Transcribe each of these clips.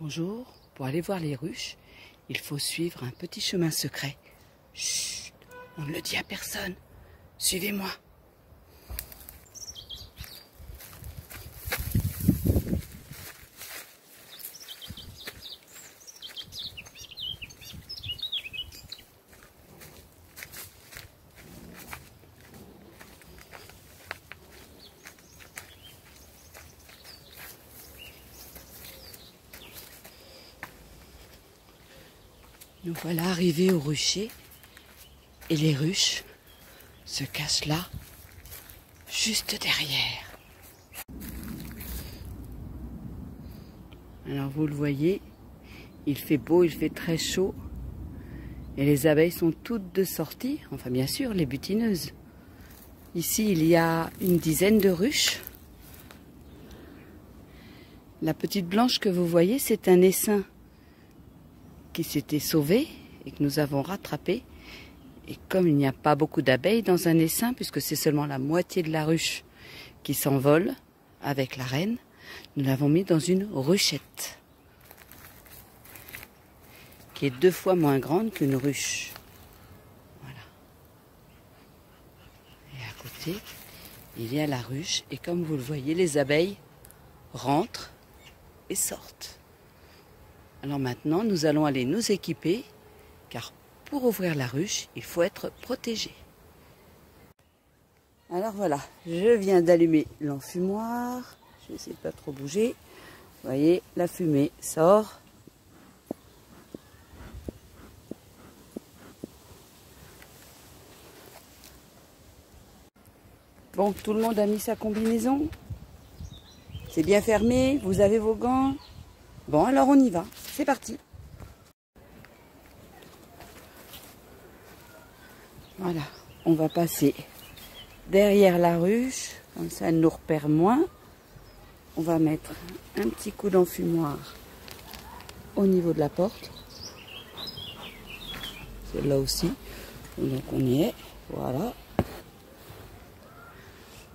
Bonjour, pour aller voir les ruches, il faut suivre un petit chemin secret. Chut, on ne le dit à personne. Suivez-moi. Nous voilà arrivés au rucher et les ruches se cachent là, juste derrière. Alors vous le voyez, il fait beau, il fait très chaud et les abeilles sont toutes de sortie, enfin bien sûr les butineuses. Ici il y a une dizaine de ruches. La petite blanche que vous voyez, c'est un essaim qui s'était sauvé et que nous avons rattrapé. Et comme il n'y a pas beaucoup d'abeilles dans un essaim, puisque c'est seulement la moitié de la ruche qui s'envole avec la reine, nous l'avons mis dans une ruchette qui est 2 fois moins grande qu'une ruche. Voilà. Et à côté, il y a la ruche et comme vous le voyez, les abeilles rentrent et sortent. Alors maintenant, nous allons aller nous équiper, car pour ouvrir la ruche, il faut être protégé. Alors voilà, je viens d'allumer l'enfumoir. Je vais essayer de pas trop bouger. Vous voyez, la fumée sort. Bon, tout le monde a mis sa combinaison. C'est bien fermé, vous avez vos gants. Bon, alors on y va. C'est parti. Voilà, on va passer derrière la ruche, comme ça elle nous repère moins. On va mettre un petit coup d'enfumoir au niveau de la porte. Celle-là aussi. Donc on y est. Voilà.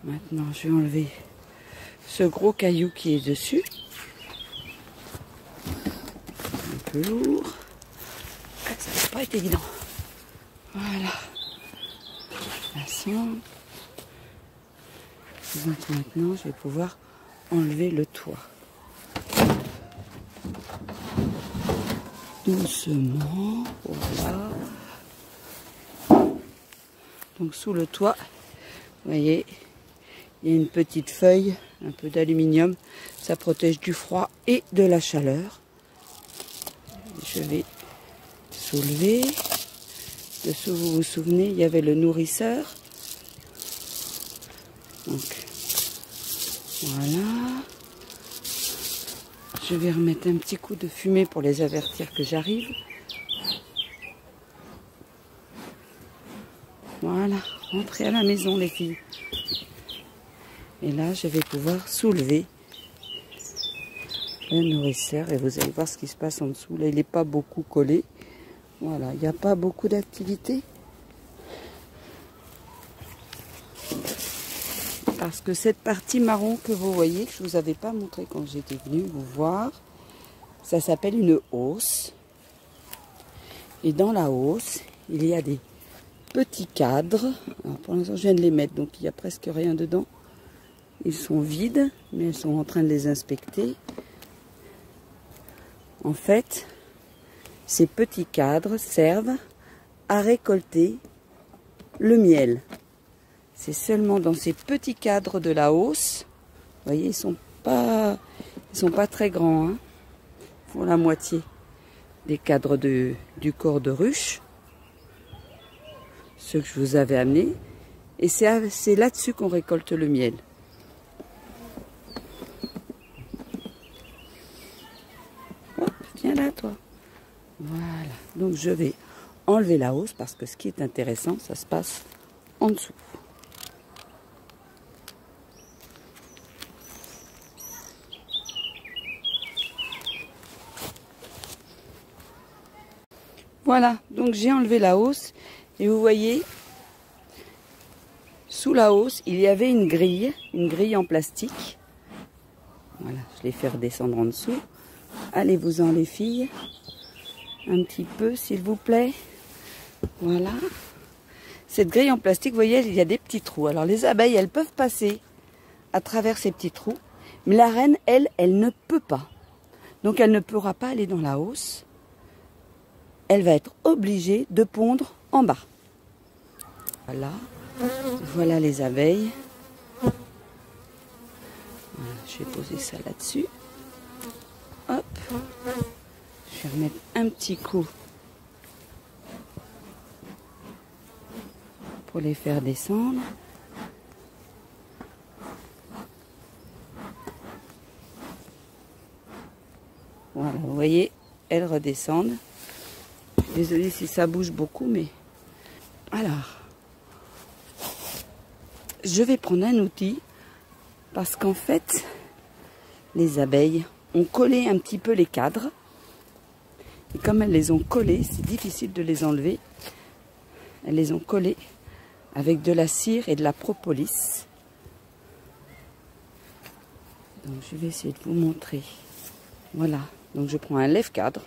Maintenant, je vais enlever ce gros caillou qui est dessus. Un peu lourd. Ça va pas être évident. Voilà. La sonde. Donc maintenant, je vais pouvoir enlever le toit. Doucement. Voilà. Donc sous le toit, vous voyez, il y a une petite feuille, un peu d'aluminium. Ça protège du froid et de la chaleur. Je vais soulever. Dessous, vous vous souvenez, il y avait le nourrisseur. Donc, voilà. Je vais remettre un petit coup de fumée pour les avertir que j'arrive. Voilà, rentrez à la maison les filles. Et là, je vais pouvoir soulever le nourrisseur et vous allez voir ce qui se passe en dessous. Là, il n'est pas beaucoup collé. Voilà, il n'y a pas beaucoup d'activité. Parce que cette partie marron que vous voyez, que je ne vous avais pas montré quand j'étais venue vous voir, ça s'appelle une hausse. Et dans la hausse, il y a des petits cadres. Alors pour l'instant, je viens de les mettre, donc il n'y a presque rien dedans. Ils sont vides, mais elles sont en train de les inspecter. En fait, ces petits cadres servent à récolter le miel. C'est seulement dans ces petits cadres de la hausse. Vous voyez, ils sont pas très grands. Hein, pour la moitié des cadres du corps de ruche. Ceux que je vous avais amenés. Et c'est là-dessus qu'on récolte le miel. Hop, viens là, toi. Voilà, donc je vais enlever la hausse parce que ce qui est intéressant, ça se passe en dessous. Voilà, donc j'ai enlevé la hausse et vous voyez, sous la hausse, il y avait une grille en plastique. Voilà, je l'ai fait redescendre en dessous. Allez-vous-en les filles. Un petit peu s'il vous plaît. Voilà. Cette grille en plastique, vous voyez, il y a des petits trous. Alors les abeilles, elles peuvent passer à travers ces petits trous. Mais la reine, elle ne peut pas. Donc elle ne pourra pas aller dans la hausse. Elle va être obligée de pondre en bas. Voilà. Voilà les abeilles. Voilà, je vais poser ça là-dessus. Hop. Je vais remettre un petit coup pour les faire descendre. Voilà, vous voyez, elles redescendent. Désolée si ça bouge beaucoup, mais... Alors, je vais prendre un outil, parce qu'en fait, les abeilles ont collé un petit peu les cadres. Et comme elles les ont collés, c'est difficile de les enlever. Elles les ont collés avec de la cire et de la propolis. Donc je vais essayer de vous montrer. Voilà, donc je prends un lève-cadre,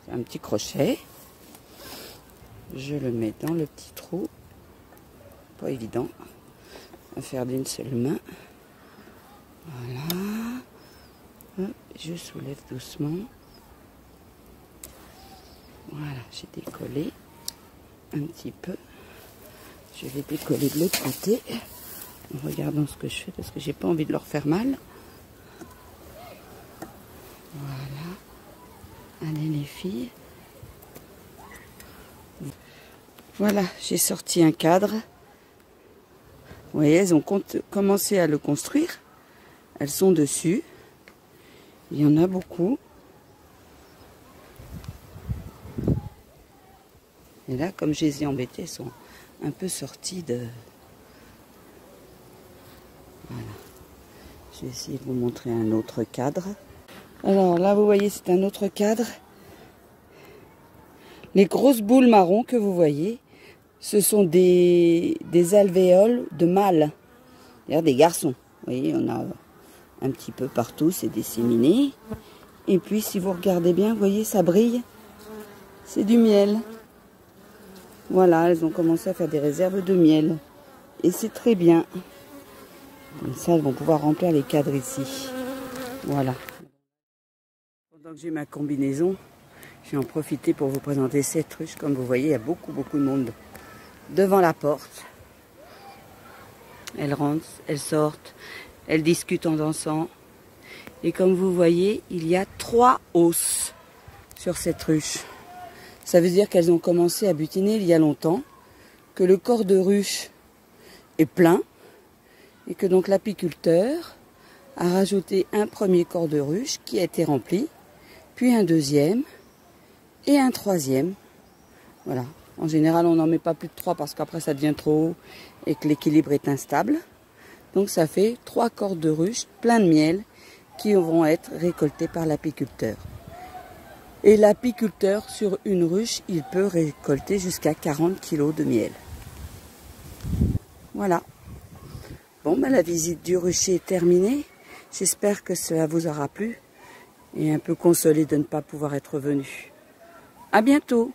c'est un petit crochet. Je le mets dans le petit trou. Pas évident à faire d'une seule main. Voilà. Hop, je soulève doucement. Voilà, j'ai décollé un petit peu. Je vais décoller de l'autre côté en regardant ce que je fais parce que j'ai pas envie de leur faire mal. Voilà. Allez les filles. Voilà, j'ai sorti un cadre. Vous voyez, elles ont commencé à le construire. Elles sont dessus. Il y en a beaucoup. Et là, comme je les ai embêtées, elles sont un peu sorties de... Voilà. Je vais essayer de vous montrer un autre cadre. Alors là, vous voyez, c'est un autre cadre. Les grosses boules marron que vous voyez, ce sont des alvéoles de mâles. D'ailleurs, des garçons. Vous voyez, on a un petit peu partout, c'est disséminé. Et puis, si vous regardez bien, vous voyez, ça brille. C'est du miel. Voilà, elles ont commencé à faire des réserves de miel. Et c'est très bien. Comme ça, elles vont pouvoir remplir les cadres ici. Voilà. Pendant que j'ai ma combinaison, je vais en profiter pour vous présenter cette ruche. Comme vous voyez, il y a beaucoup de monde devant la porte. Elles rentrent, elles sortent, elles discutent en dansant. Et comme vous voyez, il y a 3 hausses sur cette ruche. Ça veut dire qu'elles ont commencé à butiner il y a longtemps, que le corps de ruche est plein, et que donc l'apiculteur a rajouté un premier corps de ruche qui a été rempli, puis un deuxième et un troisième. Voilà. En général, on n'en met pas plus de 3 parce qu'après ça devient trop haut et que l'équilibre est instable. Donc ça fait 3 corps de ruche plein de miel qui vont être récoltés par l'apiculteur. Et l'apiculteur, sur une ruche, il peut récolter jusqu'à 40 kg de miel. Voilà. Bon, ben, la visite du rucher est terminée. J'espère que cela vous aura plu et un peu consolé de ne pas pouvoir être venu. À bientôt!